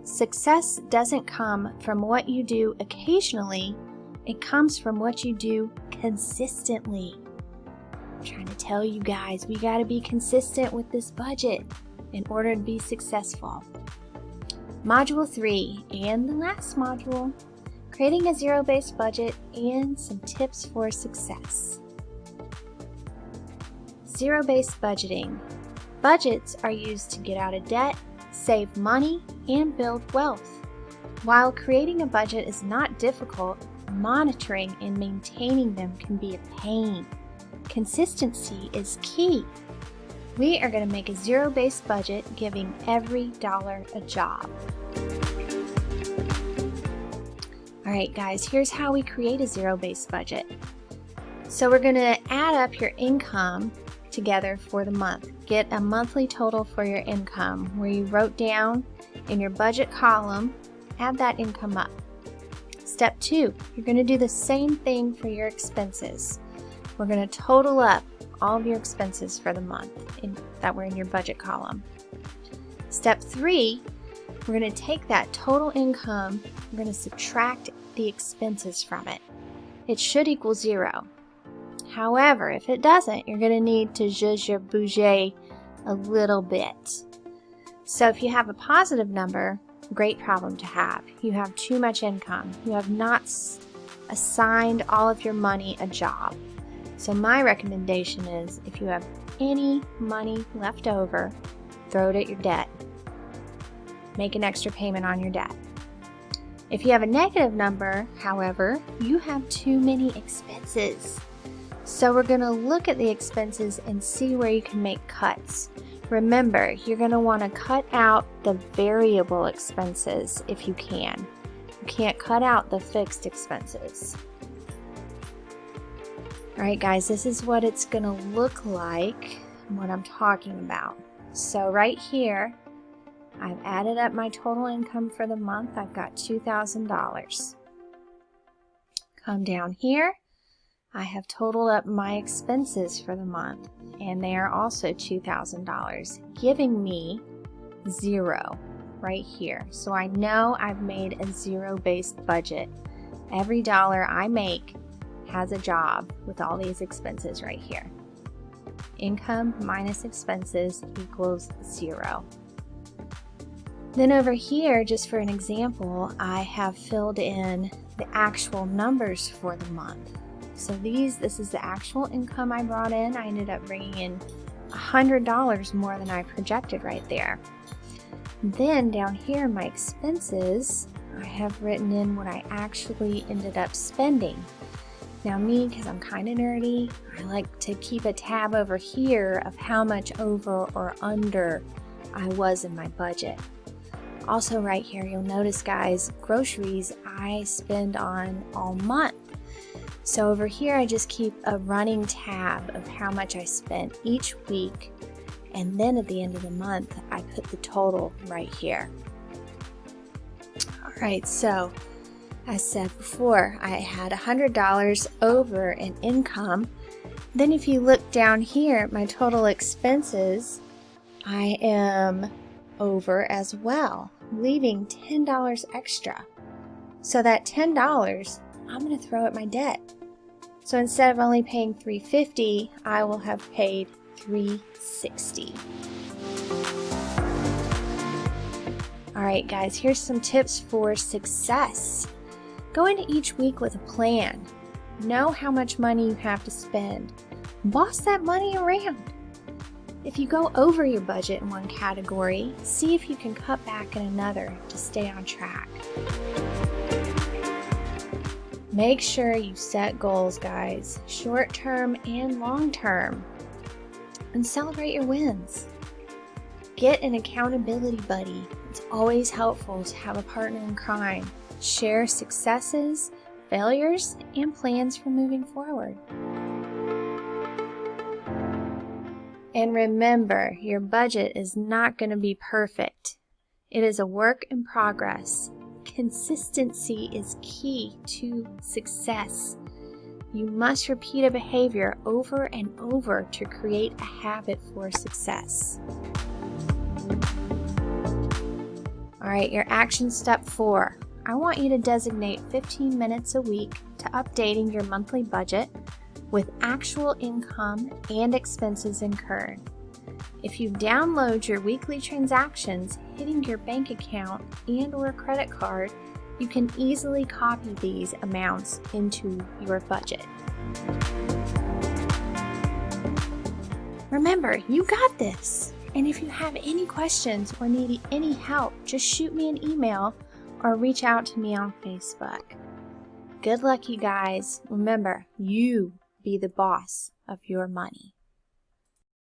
Success doesn't come from what you do occasionally, it comes from what you do consistently. I'm trying to tell you guys, we got to be consistent with this budget in order to be successful. Module 3, and the last module, creating a zero-based budget and some tips for success. Zero-based budgeting. Budgets are used to get out of debt, save money, and build wealth. While creating a budget is not difficult, monitoring and maintaining them can be a pain. Consistency is key. We are going to make a zero-based budget, giving every dollar a job. Alright guys, here's how we create a zero-based budget. So we're going to add up your income together for the month. Get a monthly total for your income where you wrote down in your budget column, add that income up. Step 2, you're going to do the same thing for your expenses. We're going to total up all of your expenses for the month that were in your budget column. Step 3, we're going to take that total income, we're going to subtract the expenses from it. It should equal 0. However, if it doesn't, you're going to need to zhuzh your Boujee a little bit. So if you have a positive number, great problem to have. You have too much income. You have not assigned all of your money a job. So my recommendation is if you have any money left over, throw it at your debt. Make an extra payment on your debt. If you have a negative number, however, you have too many expenses. So we're going to look at the expenses and see where you can make cuts. Remember, you're going to want to cut out the variable expenses if you can. You can't cut out the fixed expenses. Alright guys, this is what it's going to look like and what I'm talking about. So right here, I've added up my total income for the month. I've got $2,000. Come down here, I have totaled up my expenses for the month, and they are also $2,000, giving me 0 right here. So I know I've made a zero-based budget. Every dollar I make has a job with all these expenses right here. Income minus expenses equals 0. Then over here, just for an example, I have filled in the actual numbers for the month. So this is the actual income I brought in. I ended up bringing in $100 more than I projected right there. Then down here, my expenses, I have written in what I actually ended up spending. Now me, because I'm kind of nerdy, I like to keep a tab over here of how much over or under I was in my budget. Also right here, you'll notice guys, groceries I spend on all month. So over here I just keep a running tab of how much I spent each week, and then at the end of the month I put the total right here. Alright, so as said before, I had $100 over in income. Then if you look down here at my total expenses, I am over as well, leaving $10 extra. So that $10 I'm going to throw at my debt. So instead of only paying $350, I will have paid $360. Alright guys, here's some tips for success. Go into each week with a plan. Know how much money you have to spend. Boss that money around. If you go over your budget in one category, see if you can cut back in another to stay on track. Make sure you set goals, guys, short-term and long-term, and celebrate your wins. Get an accountability buddy. It's always helpful to have a partner in crime. Share successes, failures, and plans for moving forward. And remember, your budget is not going to be perfect. It is a work in progress. Consistency is key to success. You must repeat a behavior over and over to create a habit for success. All right, your action step 4. I want you to designate 15 minutes a week to updating your monthly budget with actual income and expenses incurred. If you download your weekly transactions hitting your bank account and/or credit card, you can easily copy these amounts into your budget. Remember, you got this! And if you have any questions or need any help, just shoot me an email or reach out to me on Facebook. Good luck, you guys. Remember, you be the boss of your money.